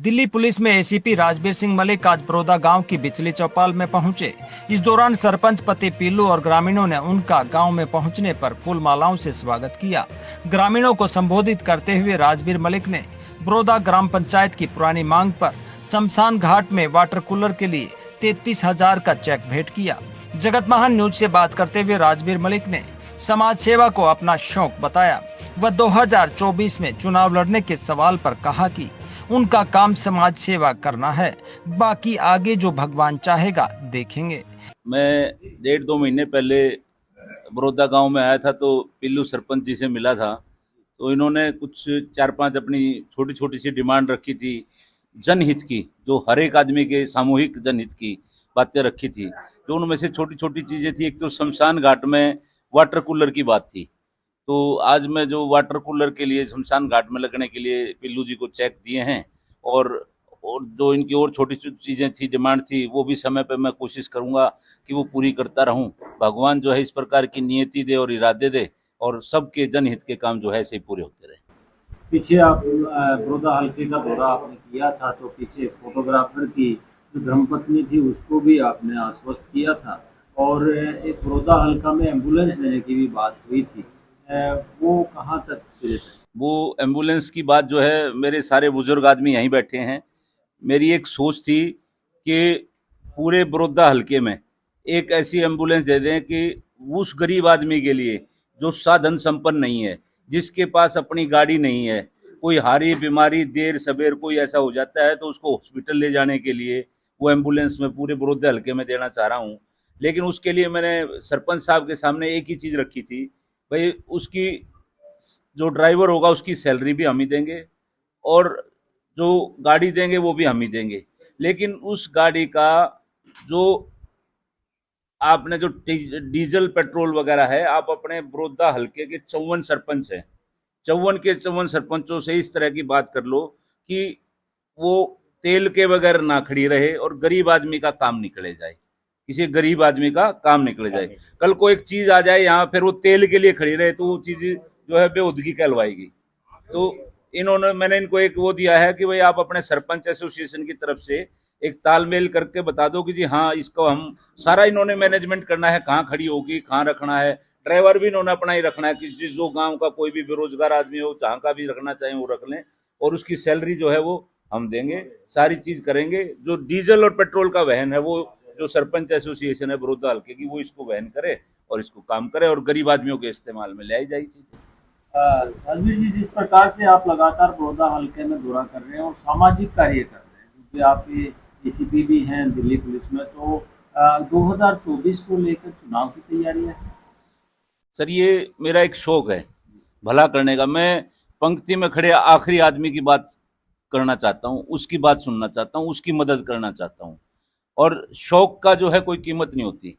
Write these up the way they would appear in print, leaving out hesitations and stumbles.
Delhi police में ACP Rajveer Singh Malik आज बरोदा गांव की बिचली चौपाल में पहुंचे। इस दौरान सरपंच पति पीलू और ग्रामीणों ने उनका गांव में पहुंचने पर फूल मालाओं से स्वागत किया। ग्रामीणों को संबोधित करते हुए राजवीर मलिक ने बरोदा ग्राम पंचायत की पुरानी मांग पर शमशान घाट में वाटर कूलर के लिए 33,000 का चेक भेंट किया। जगत महान न्यूज से बात करते हुए राजवीर मलिक ने समाज सेवा को अपना शौक बताया। वह 2024 में चुनाव लड़ने के सवाल पर कहा कि उनका काम समाज सेवा करना है, बाकी आगे जो भगवान चाहेगा देखेंगे। मैं 1.5-2 महीने पहले बरोदा गांव में आया था तो पिल्लू सरपंच जी से मिला था। तो इन्होंने कुछ 4-5 अपनी छोटी छोटी सी डिमांड रखी थी जनहित की, जो हर एक आदमी के सामूहिक जनहित की बातें रखी थी। तो उनमें से छोटी छोटी चीज़ें थी। एक तो शमशान घाट में वाटर कूलर की बात थी। तो आज मैं जो वाटर कूलर के लिए शमशान घाट में लगने के लिए पिल्लू जी को चेक दिए हैं, और जो इनकी और छोटी छोटी चीज़ें थी, डिमांड थी, वो भी समय पे मैं कोशिश करूंगा कि वो पूरी करता रहूं। भगवान जो है इस प्रकार की नियति दे और इरादे दे, और सबके जनहित के काम जो है ऐसे ही पूरे होते रहे। पीछे आप बरोदा हल्के का दौरा आपने किया था, तो पीछे फोटोग्राफर की जो धर्मपत्नी थी उसको भी आपने आश्वस्त किया था, और एक बरोदा हल्का में एम्बुलेंस देने की भी बात हुई थी। वो कहाँ तक सिरे है? वो एम्बुलेंस की बात जो है, मेरे सारे बुजुर्ग आदमी यहीं बैठे हैं। मेरी एक सोच थी कि पूरे बरोदा हल्के में एक ऐसी एम्बुलेंस दे दें कि उस गरीब आदमी के लिए जो साधन संपन्न नहीं है, जिसके पास अपनी गाड़ी नहीं है, कोई हारी बीमारी देर सवेर कोई ऐसा हो जाता है तो उसको हॉस्पिटल ले जाने के लिए वो एम्बुलेंस मैं पूरे बरोदा हल्के में देना चाह रहा हूँ। लेकिन उसके लिए मैंने सरपंच साहब के सामने एक ही चीज़ रखी थी, भाई उसकी जो ड्राइवर होगा उसकी सैलरी भी हम ही देंगे, और जो गाड़ी देंगे वो भी हम ही देंगे। लेकिन उस गाड़ी का जो आपने जो डीजल पेट्रोल वगैरह है, आप अपने बरोदा हल्के के 54 सरपंच हैं, 54 के 54 सरपंचों से इस तरह की बात कर लो कि वो तेल के बगैर ना खड़ी रहे और गरीब आदमी का काम निकले जाए, किसी गरीब आदमी का काम निकले जाए। कल को एक चीज आ जाए यहाँ, फिर वो तेल के लिए खड़ी रहे तो वो चीज जो है बेउदगी कहलवाएगी। तो मैंने इनको एक वो दिया है कि भाई आप अपने सरपंच एसोसिएशन की तरफ से एक तालमेल करके बता दो कि जी हाँ, इसको हम सारा इन्होंने मैनेजमेंट करना है, कहाँ खड़ी होगी, कहाँ रखना है। ड्राइवर भी इन्होंने अपना ही रखना है कि जिस जो गांव का कोई भी बेरोजगार आदमी हो, जहाँ का भी रखना चाहे वो रख लें, और उसकी सैलरी जो है वो हम देंगे, सारी चीज करेंगे। जो डीजल और पेट्रोल का वहन है वो जो सरपंच एसोसिएशन है बरोदा हल्के की, वो इसको वहन करे और इसको काम करे और गरीब आदमियों के इस्तेमाल में ले आई जाए चीजें। राजवीर जी, जिस प्रकार से आप लगातार बरोदा हल्के में दौरा कर रहे हैं और सामाजिक कार्य कर रहे हैं, क्योंकि आप एसीपी भी हैं दिल्ली पुलिस में, तो 2024 को लेकर चुनाव की तैयारियां हैं? सर, ये मेरा एक शौक है भला करने का। मैं पंक्ति में खड़े आखिरी आदमी की बात करना चाहता हूँ, उसकी बात सुनना चाहता हूँ, उसकी मदद करना चाहता हूँ। और शौक का जो है कोई कीमत नहीं होती,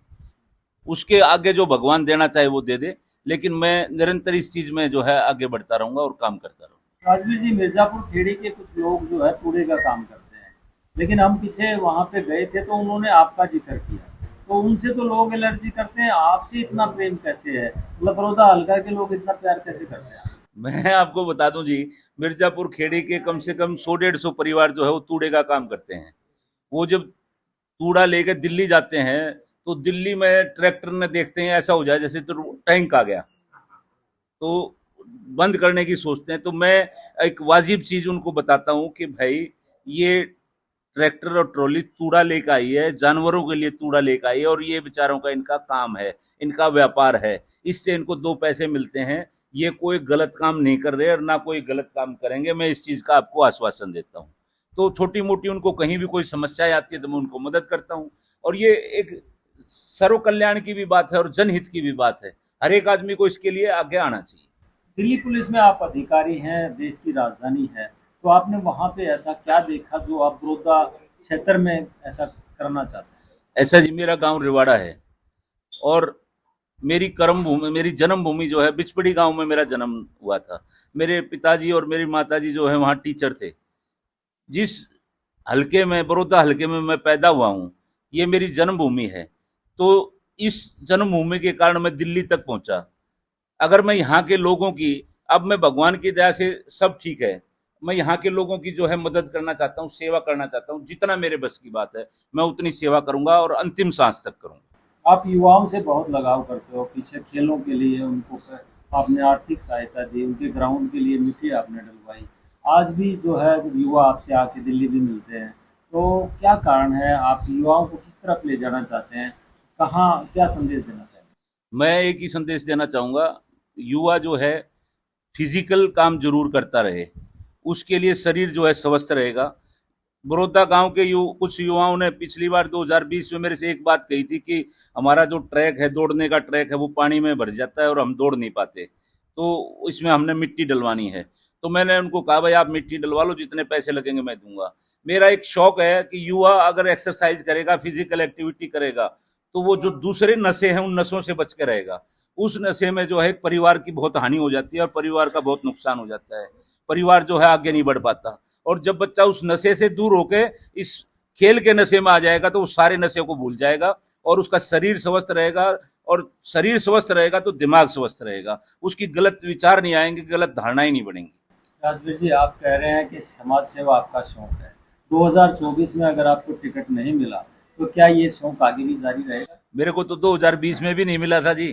उसके आगे जो भगवान देना चाहे वो दे दे। लेकिन मैं निरंतर इस चीज में जो है आगे बढ़ता रहूंगा और काम करता रहूंगा। राजवीर जी, मिर्जापुर खेड़ी के कुछ लोग जो है कूड़े का काम करते हैं, लेकिन हम पीछे वहां पे गए थे तो उन्होंने आपका जिक्र किया, तो उनसे तो लोग एलर्जी करते हैं, आपसे इतना प्रेम कैसे है? मतलब बरोदा हल्का के लोग इतना प्यार कैसे करते हैं? मैं आपको बता दूं जी, मिर्जापुर खेड़ी के कम से कम 100-150 परिवार जो है वो तूड़े का काम करते हैं। वो जब कूड़ा लेके दिल्ली जाते हैं तो दिल्ली में ट्रैक्टर में देखते हैं ऐसा हो जाए जैसे तो टैंक आ गया, तो बंद करने की सोचते हैं। तो मैं एक वाजिब चीज उनको बताता हूँ कि भाई ये ट्रैक्टर और ट्रॉली कूड़ा लेकर आई है, जानवरों के लिए कूड़ा लेकर आई है, और ये बेचारों का इनका काम है, इनका व्यापार है, इससे इनको 2 पैसे मिलते हैं। ये कोई गलत काम नहीं कर रहे और ना कोई गलत काम करेंगे, मैं इस चीज का आपको आश्वासन देता हूँ। तो छोटी मोटी उनको कहीं भी कोई समस्या आती है तो मैं उनको मदद करता हूँ। और ये एक सर्व कल्याण की भी बात है और जनहित की भी बात है, हर एक आदमी को इसके लिए आगे आना चाहिए। दिल्ली पुलिस में आप अधिकारी हैं, देश की राजधानी है, तो आपने वहां पे ऐसा क्या देखा जो आप बरोदा क्षेत्र में ऐसा करना चाहते हैं? ऐसा जी, मेरा गांव रिवाड़ा है और मेरी कर्म भूमि, मेरी जन्मभूमि जो है बिचपड़ी गांव में मेरा जन्म हुआ था। मेरे पिताजी और मेरी माताजी जो है वहाँ टीचर थे। जिस हल्के में, बरोदा हल्के में मैं पैदा हुआ हूँ, ये मेरी जन्मभूमि है। तो इस जन्मभूमि के कारण मैं दिल्ली तक पहुंचा। अगर मैं यहाँ के लोगों की, अब मैं भगवान की दया से सब ठीक है, मैं यहाँ के लोगों की जो है मदद करना चाहता हूँ, सेवा करना चाहता हूँ। जितना मेरे बस की बात है मैं उतनी सेवा करूंगा और अंतिम सांस तक करूंगा। आप युवाओं से बहुत लगाव करते हो, पीछे खेलों के लिए उनको आपने आर्थिक सहायता दी, उनके ग्राउंड के लिए मिट्टी आपने डलवाई। आज भी जो है युवा आपसे आके दिल्ली भी मिलते हैं, तो क्या कारण है? आप युवाओं को किस तरफ ले जाना चाहते हैं? कहाँ क्या संदेश देना चाहते हैं? मैं एक ही संदेश देना चाहूंगा, युवा जो है फिजिकल काम जरूर करता रहे, उसके लिए शरीर जो है स्वस्थ रहेगा। बड़ौदा गांव के कुछ युवाओं ने पिछली बार 2020 में मेरे से एक बात कही थी कि हमारा जो ट्रैक है, दौड़ने का ट्रैक है, वो पानी में भर जाता है और हम दौड़ नहीं पाते, तो इसमें हमने मिट्टी डलवानी है। तो मैंने उनको कहा भाई आप मिट्टी डलवा लो, जितने पैसे लगेंगे मैं दूंगा। मेरा एक शौक है कि युवा अगर एक्सरसाइज करेगा, फिजिकल एक्टिविटी करेगा, तो वो जो दूसरे नशे हैं उन नशों से बच के रहेगा। उस नशे में जो है परिवार की बहुत हानि हो जाती है और परिवार का बहुत नुकसान हो जाता है, परिवार जो है आगे नहीं बढ़ पाता। और जब बच्चा उस नशे से दूर होके इस खेल के नशे में आ जाएगा तो वो सारे नशे को भूल जाएगा और उसका शरीर स्वस्थ रहेगा, और शरीर स्वस्थ रहेगा तो दिमाग स्वस्थ रहेगा, उसकी गलत विचार नहीं आएंगे, गलत धारणाएं नहीं बनेंगी। राजवीर जी, आप कह रहे हैं कि समाज सेवा आपका शौक है। 2024 में अगर आपको टिकट नहीं मिला तो क्या ये शौक आगे भी जारी रहेगा? मेरे को तो 2020 में भी नहीं मिला था जी,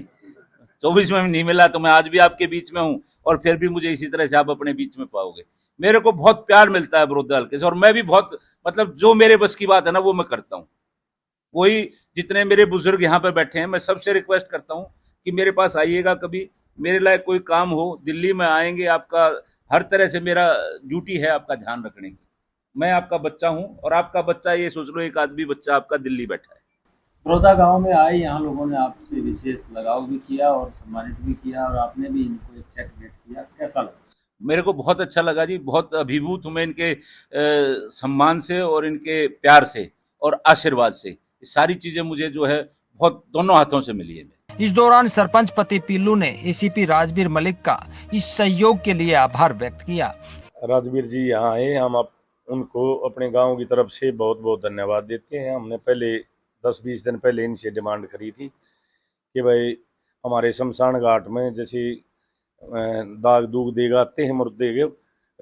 24 में भी नहीं मिला, तो मैं आज भी आपके बीच में हूँ और फिर भी मुझे इसी तरह से आप अपने बीच में पाओगे। मेरे को बहुत प्यार मिलता है बड़ौदा हल्के से, और मैं भी बहुत मतलब जो मेरे बस की बात है ना वो मैं करता हूँ। वही जितने मेरे बुजुर्ग यहाँ पे बैठे हैं, मैं सबसे रिक्वेस्ट करता हूँ कि मेरे पास आइएगा, कभी मेरे लायक कोई काम हो, दिल्ली में आएंगे, आपका हर तरह से मेरा ड्यूटी है आपका ध्यान रखने की। मैं आपका बच्चा हूँ और आपका बच्चा, ये सोच लो एक आदमी बच्चा आपका दिल्ली बैठा है। बड़ौदा गांव में आए, यहाँ लोगों ने आपसे विशेष लगाव भी किया और सम्मानित भी किया, और आपने भी इनको एक चेक भेंट किया, कैसा लगा? मेरे को बहुत अच्छा लगा जी, बहुत अभिभूत हूँ मैं इनके सम्मान से और इनके प्यार से और आशीर्वाद से। ये सारी चीजें मुझे जो है बहुत दोनों हाथों से मिली है। इस दौरान सरपंच पति पिल्लू ने एसीपी राजवीर मलिक का इस सहयोग के लिए आभार व्यक्त किया। राजवीर जी यहाँ आए, हम उनको अपने गांव की तरफ से बहुत बहुत धन्यवाद देते हैं। हमने पहले 10-20 दिन पहले इनसे डिमांड करी थी कि भाई हमारे शमशान घाट में जैसे दाग दूग देगा आते हैं मुर्दे के,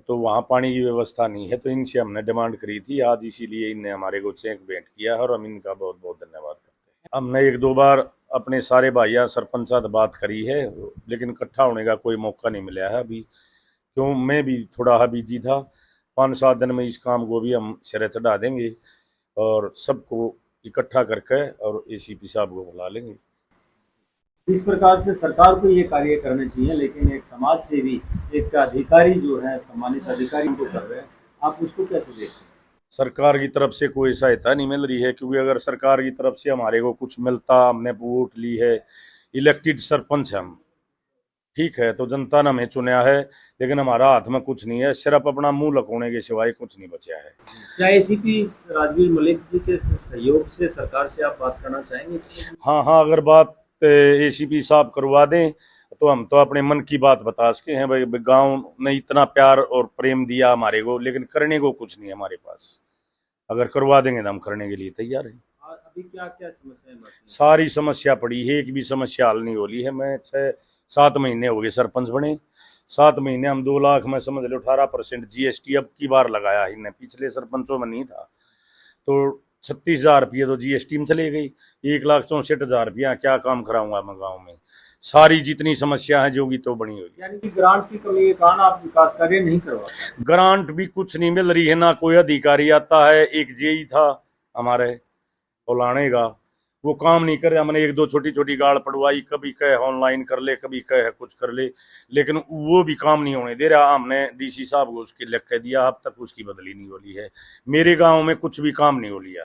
तो वहाँ पानी की व्यवस्था नहीं है, तो इनसे हमने डिमांड करी थी आज, इसीलिए इनने हमारे को चेक भेंट किया है और हम इनका बहुत बहुत धन्यवाद करते हैं। हमने 1-2 बार अपने सारे भाइयों सरपंच साथ बात करी है, लेकिन इकट्ठा होने का कोई मौका नहीं मिला है अभी, क्यों मैं भी थोड़ा बिजी था। 5-7 दिन में इस काम को भी हम सिरे चढ़ा देंगे और सबको इकट्ठा करके और एसीपी साहब को बुला लेंगे। इस प्रकार से सरकार को ये कार्य करने चाहिए, लेकिन एक समाज सेवी, एक अधिकारी जो है, सम्मानित अधिकारी को कर रहे हैं, आप उसको कैसे देखते हैं? सरकार की तरफ से कोई सहायता नहीं मिल रही है, क्योंकि अगर सरकार की तरफ से हमारे को कुछ मिलता, हमने वोट ली है, इलेक्टेड सरपंच हम, ठीक है, तो जनता ने हमें चुना है, लेकिन हमारा हाथ में कुछ नहीं है, सिर्फ अपना मुंह लकोने के सिवाय कुछ नहीं बचा है। क्या एसीपी राजवीर मलिक जी के सहयोग से सरकार से आप बात करना चाहेंगे इसमें? हाँ, अगर बात एसीपी साहब करवा दें तो हम तो अपने मन की बात बता सके हैं। भाई गांव ने इतना प्यार और प्रेम दिया हमारे को, लेकिन करने को कुछ नहीं है हमारे पास। अगर करवा देंगे तो हम करने के लिए तैयार हैं। अभी क्या क्या समस्याएं? सारी समस्या पड़ी है, एक भी समस्या हल नहीं हो रही है। मैं 6-7 महीने हो गए सरपंच बने, 7 महीने हम 2 लाख में समझ लो 18% जीएसटी अब की बार लगाया है, पिछले सरपंचों में नहीं था। तो 36,000 रुपये तो जीएसटी में चले गई, 1,64,000 रुपया क्या काम कराऊंगा मैं गाँव में। सारी जितनी समस्या है जोगी तो बनी हुई, यानी कि ग्रांट की कमी के कारण आप विकास कार्य नहीं करवा? ग्रांट भी कुछ नहीं मिल रही है, ना कोई अधिकारी आता है। एक जेई था हमारे फलाने का, वो काम नहीं करे। हमने 1-2 छोटी गाड़ पड़वाई, कभी कहे ऑनलाइन कर ले, कभी कहे कुछ कर ले, लेकिन वो भी काम नहीं होने दे रहा। हमने डीसी साहब को उसके लिख के दिया, अब तक उसकी बदली नहीं हो रही है। मेरे गांव में कुछ भी काम नहीं हो लिया।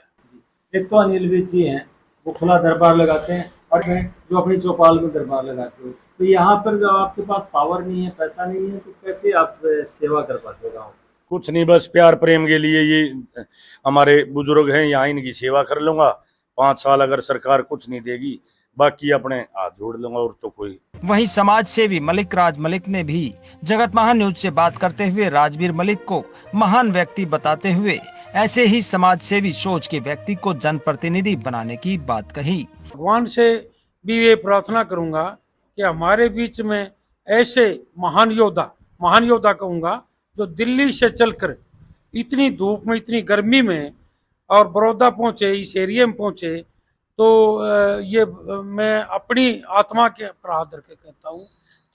एक तो अनिल विज जी हैं, वो खुला दरबार लगाते हैं, और जो अपनी चौपाल में दरबार लगाते हो, तो यहाँ पर जब आपके पास पावर नहीं है, पैसा नहीं है, तो कैसे आप सेवा कर पाते हो गाँव? कुछ नहीं, बस प्यार प्रेम के लिए ये हमारे बुजुर्ग हैं, यहाँ इनकी सेवा कर लूंगा 5 साल। अगर सरकार कुछ नहीं देगी, बाकी अपने हाथ जोड़ लूंगा, और तो कोई। वहीं समाज सेवी मलिक राज मलिक ने भी जगत महान न्यूज से बात करते हुए राजवीर मलिक को महान व्यक्ति बताते हुए ऐसे ही समाज सेवी सोच के व्यक्ति को जनप्रतिनिधि बनाने की बात कही। भगवान से भी ये प्रार्थना करूंगा कि हमारे बीच में ऐसे महान योद्धा कहूंगा, जो दिल्ली से चलकर इतनी धूप में, इतनी गर्मी में और बड़ौदा पहुंचे, इस एरिया में पहुंचे, तो ये मैं अपनी आत्मा के पर हाथ रख के कहता हूँ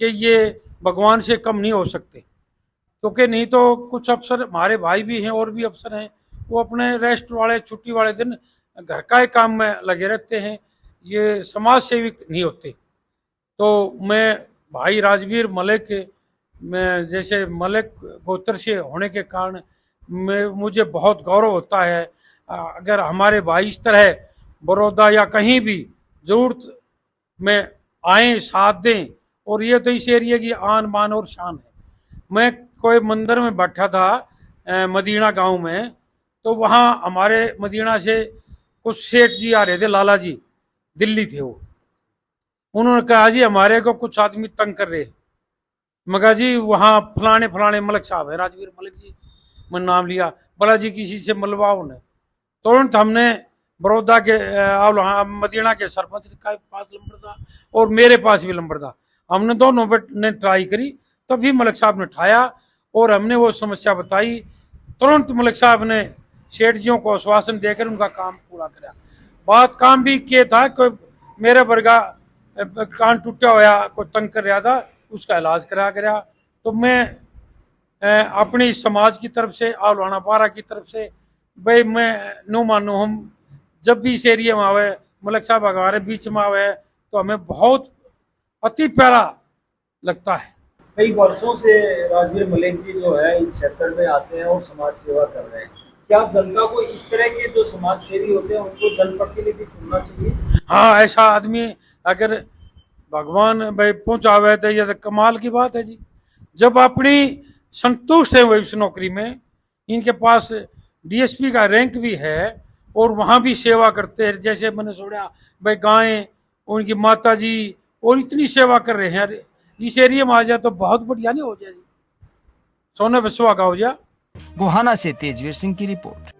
कि ये भगवान से कम नहीं हो सकते, क्योंकि नहीं तो कुछ अफसर हमारे भाई भी हैं और भी अफसर हैं, वो अपने रेस्ट वाले, छुट्टी वाले दिन घर का ही काम में लगे रहते हैं, ये समाज सेवी नहीं होते। तो मैं भाई राजवीर मलिक, मैं जैसे मलिक गोत्र से होने के कारण मुझे बहुत गौरव होता है। अगर हमारे भाई इस तरह बड़ौदा या कहीं भी ज़रूरत में आए, साथ दें, और ये तो इस एरिया की आन बान और शान है। मैं कोई मंदिर में बैठा था मदीना गांव में, तो वहाँ हमारे मदीना से कुछ सेठ जी आ रहे थे, लाला जी दिल्ली थे वो। उन्होंने कहा जी हमारे को कुछ आदमी तंग कर रहे। मगर जी वहाँ फलाने फलाने मलिक साहब है, राजवीर मलिक जी, मैंने नाम लिया, बोला जी किसी से मिलवाओ उन्हें। तुरंत हमने बड़ौदा के मदीना के सरपंच के पास नंबर था और मेरे पास भी नंबर था, हमने दोनों ने ट्राई करी, तभी मलिक साहब ने उठाया और हमने वो समस्या बताई। तुरंत मलिक साहब ने सेठ जियों को आश्वासन देकर उनका काम पूरा कराया। बात काम भी किया था, कोई मेरे वर्गा कान टूटा हुआ कोई तंग कर रहा था, उसका इलाज कराया गया। तो मैं अपनी समाज की तरफ से, आलवाना पारा की तरफ से, भाई मैं नो मानो, हम जब भी इस एरिया में आवे, मलिक साहब हमारे बीच में आवे, तो हमें बहुत अति प्यारा लगता है। कई वर्षों से राजवीर मलिक जी जो है इस क्षेत्र में आते हैं और समाज सेवा कर रहे हैं। क्या जनता को इस तरह के जो समाज सेवी होते हैं उनको जनप्रतिनिधि चुनना चाहिए? हाँ, ऐसा आदमी अगर भगवान भाई पहुंचावे तो ये तो कमाल की बात है जी। जब अपनी संतुष्ट है वो इस नौकरी में, इनके पास डीएसपी का रैंक भी है और वहाँ भी सेवा करते हैं, जैसे मैंने सुना भाई गायें, उनकी माता जी, और इतनी सेवा कर रहे हैं। इस एरिया में आ जाए तो बहुत बढ़िया नहीं हो जाए जी, सोना बसवा का हो जाए। गोहाना से तेजवीर सिंह की रिपोर्ट।